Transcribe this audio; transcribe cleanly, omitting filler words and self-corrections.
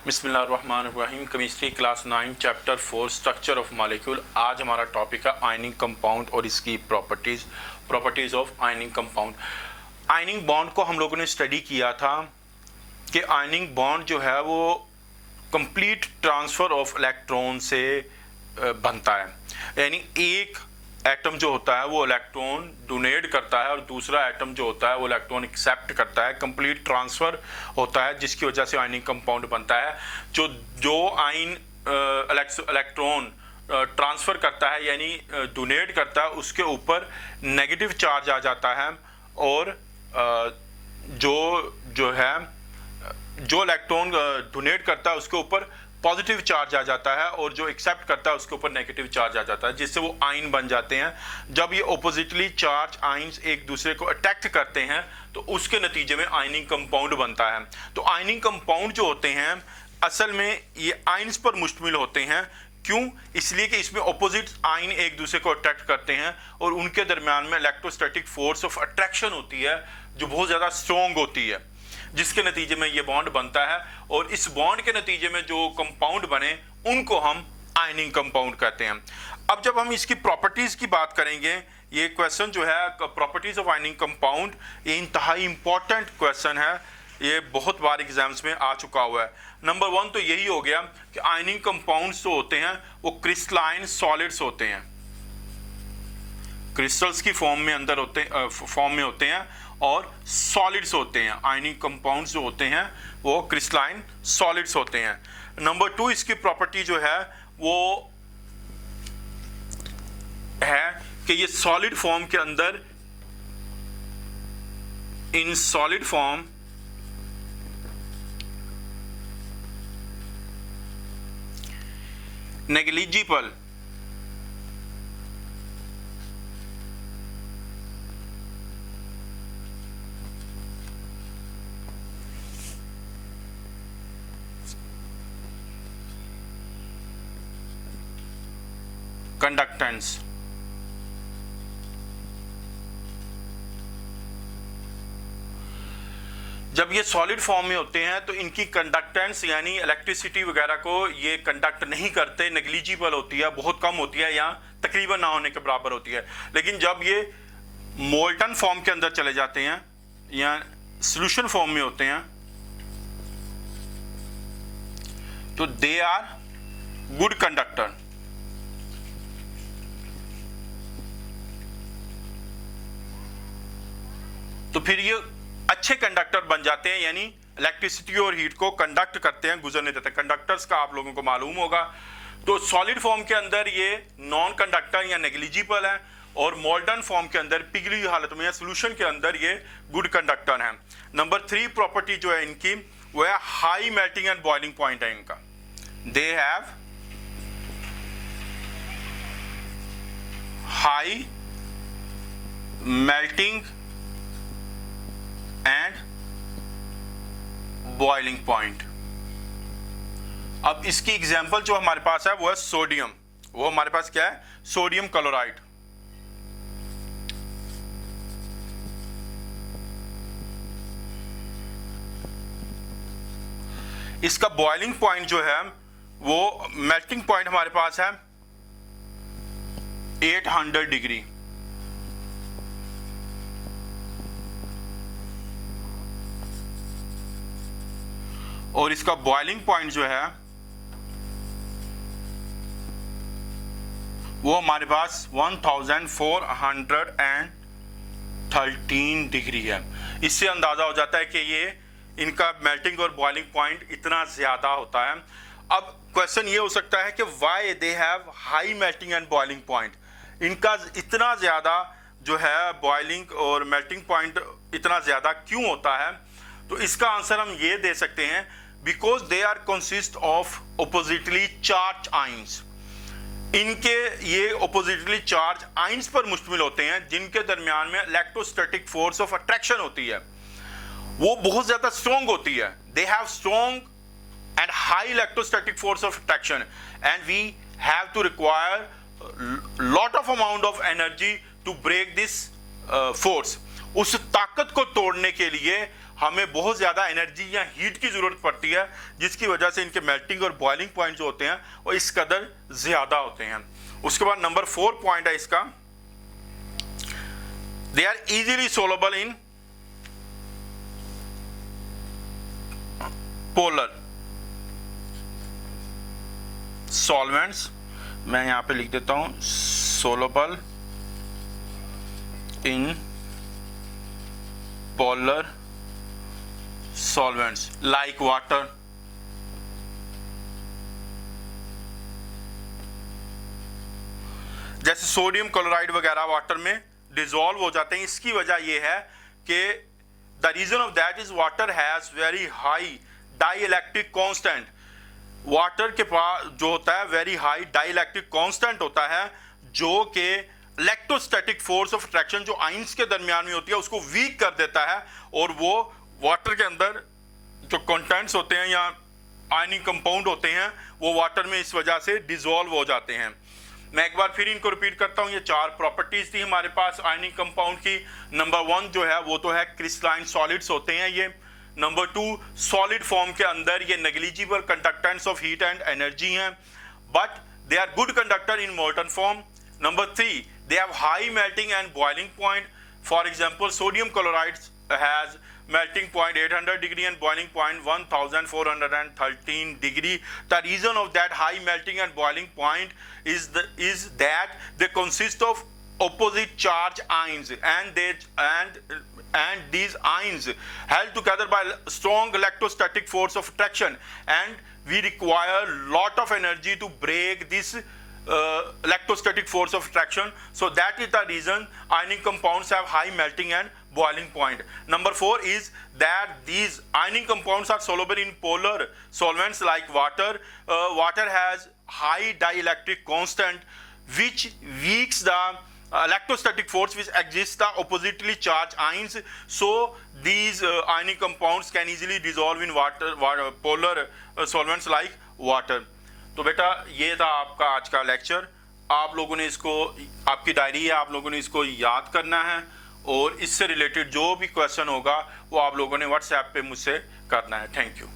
बिस्मिल्लाहिर्रहमानिर्रहीम। Chemistry class 9 chapter 4 structure of molecule. आज हमारा टॉपिक है आयनिंग कंपाउंड और इसकी properties of ironing compound. Ironing bond को हम लोगों ने स्टडी किया था कि आयनिंग बॉन्ड जो है वो कंप्लीट ट्रांसफ़र ऑफ इलेक्ट्रॉन से बनता है, यानी एक एटम जो होता है वो इलेक्ट्रॉन डोनेट करता है और दूसरा एटम जो होता है वो इलेक्ट्रॉन एक्सेप्ट करता है। कंप्लीट ट्रांसफ़र होता है जिसकी वजह से आयनिंग कंपाउंड बनता है। जो आयन इलेक्ट्रॉन ट्रांसफ़र करता है यानी डोनेट करता है उसके ऊपर नेगेटिव चार्ज आ जाता है और जो इलेक्ट्रॉन डोनेट करता है उसके ऊपर पॉजिटिव चार्ज आ जाता है और जो एक्सेप्ट करता है उसके ऊपर नेगेटिव चार्ज आ जाता है, जिससे वो आयन बन जाते हैं। जब ये ऑपोजिटली चार्ज आयन्स एक दूसरे को अट्रैक्ट करते हैं तो उसके नतीजे में आयनिंग कंपाउंड बनता है। तो आयनिंग कंपाउंड जो होते हैं असल में ये आयन्स पर मुश्तमिल होते हैं। क्यों? इसलिए कि इसमें ऑपोजिट आयन एक दूसरे को अट्रैक्ट करते हैं और उनके दरमियान में इलेक्ट्रोस्टैटिक फोर्स ऑफ अट्रैक्शन होती है जो बहुत ज़्यादा स्ट्रॉन्ग होती है, जिसके नतीजे में ये बॉन्ड बनता है। और इस बॉन्ड के नतीजे में जो कंपाउंड बने उनको हम आयनिंग कंपाउंड कहते हैं। अब जब हम इसकी प्रॉपर्टीज़ की बात करेंगे, ये क्वेश्चन जो है प्रॉपर्टीज़ ऑफ आयनिंग कंपाउंड, ये इंतहाई इंपॉर्टेंट क्वेश्चन है, ये बहुत बार एग्जाम्स में आ चुका हुआ है। नंबर 1 तो यही हो गया कि आयनिंग कंपाउंड्स जो होते हैं वो क्रिस्टलाइन सॉलिड्स होते हैं, क्रिस्टल्स की फॉर्म में होते हैं और सॉलिड्स होते हैं। आयनिक कंपाउंड्स जो होते हैं वो क्रिस्टलाइन सॉलिड्स होते हैं। नंबर 2 इसकी प्रॉपर्टी जो है वो है कि ये सॉलिड फॉर्म के अंदर, in solid form negligible conductance, जब ये सॉलिड फॉर्म में होते हैं तो इनकी कंडक्टेंस यानी इलेक्ट्रिसिटी वगैरह को ये कंडक्ट नहीं करते, नेग्लिजिबल होती है, बहुत कम होती है या तकरीबन ना होने के बराबर होती है। लेकिन जब ये मोल्टन फॉर्म के अंदर चले जाते हैं या सॉल्यूशन फॉर्म में होते हैं तो दे आर गुड कंडक्टर। तो फिर ये अच्छे कंडक्टर बन जाते हैं, यानी इलेक्ट्रिसिटी और हीट को कंडक्ट करते हैं, गुजरने देते हैं। कंडक्टर्स का आप लोगों को मालूम होगा। तो सॉलिड फॉर्म के अंदर ये नॉन कंडक्टर या नेग्लिजिबल है और मोल्टन फॉर्म के अंदर पिघली हुई हालत में या सोल्यूशन के अंदर ये गुड कंडक्टर है। नंबर 3 प्रॉपर्टी जो है इनकी वो है high melting and boiling point है इनका। They have high melting and boiling point. अब इसकी एग्जांपल जो हमारे पास है वो है सोडियम। वो हमारे पास क्या है? Sodium chloride. इसका बॉइलिंग पॉइंट जो है वो मेल्टिंग पॉइंट हमारे पास है 800 डिग्री और इसका बॉइलिंग पॉइंट जो है वो हमारे पास 1413 डिग्री है। इससे अंदाजा हो जाता है कि ये इनका मेल्टिंग और बॉइलिंग पॉइंट इतना ज्यादा होता है। अब क्वेश्चन ये हो सकता है कि why they have high melting and boiling point, इनका इतना ज्यादा जो है बॉइलिंग और मेल्टिंग पॉइंट इतना ज्यादा क्यों होता है? तो इसका आंसर हम ये दे सकते हैं because they are consist of oppositely charge ions. इनके ये ऑपोजिटली चार्ज आइंस पर मुश्तमिल होते हैं जिनके दरमियान में इलेक्ट्रोस्टैटिक फोर्स ऑफ अट्रैक्शन होती है, वो बहुत ज्यादा स्ट्रॉन्ग होती है। They have strong and high electrostatic force of attraction and we have to require lot of amount of energy to break this force. उस ताकत को तोड़ने के लिए हमें बहुत ज़्यादा एनर्जी या हीट की ज़रूरत पड़ती है, जिसकी वजह से इनके मेल्टिंग और बॉइलिंग पॉइंट जो होते हैं वो इस कदर ज़्यादा होते हैं। उसके बाद नंबर 4 पॉइंट है इसका, they are easily soluble in polar solvents. मैं यहां पे लिख देता हूं soluble in polar solvents like water, जैसे सोडियम क्लोराइड वगैरह वाटर में डिसॉल्व हो जाते हैं। इसकी वजह यह है कि the reason of that is water has very high dielectric constant. Water के पास जो होता है वेरी हाई डाइइलेक्ट्रिक कांस्टेंट होता है, जो कि इलेक्ट्रोस्टैटिक फोर्स ऑफ अट्रैक्शन जो आइंस के दरमियान में होती है उसको वीक कर देता है, और वो वाटर के अंदर जो कंटेंट्स होते हैं या आयनिक कंपाउंड होते हैं वो वाटर में इस वजह से डिसॉल्व हो जाते हैं। मैं एक बार फिर इनको रिपीट करता हूं। ये 4 प्रॉपर्टीज थी हमारे पास आयनिक कंपाउंड की। नंबर 1 जो है वो तो है क्रिस्टलाइन सॉलिड्स होते हैं ये। नंबर 2 सॉलिड फॉर्म के अंदर ये negligible conductors of heat and energy हैं, but they are good conductor in molten form. Number 3, they have high melting and boiling point. For example, sodium chloride has melting point 800 degree and boiling point 1413 degree. The reason of that high melting and boiling point is that they consist of opposite charge ions, and these ions held together by strong electrostatic force of attraction, and we require lot of energy to break this electrostatic force of attraction. So that is the reason ionic compounds have high melting and boiling point. Number 4 is that these ionic compounds are soluble in polar solvents like water. Water has high dielectric constant which weaks the electrostatic force which exists the oppositely charged ions. So these ionic compounds can easily dissolve in polar solvents like water. तो बेटा ये था आपका आज का lecture. आप लोगों ने इसको, आपकी डायरी है, आप लोगों ने इसको याद करना है, और इससे रिलेटेड जो भी क्वेश्चन होगा वो आप लोगों ने व्हाट्सएप पे मुझसे करना है। Thank you.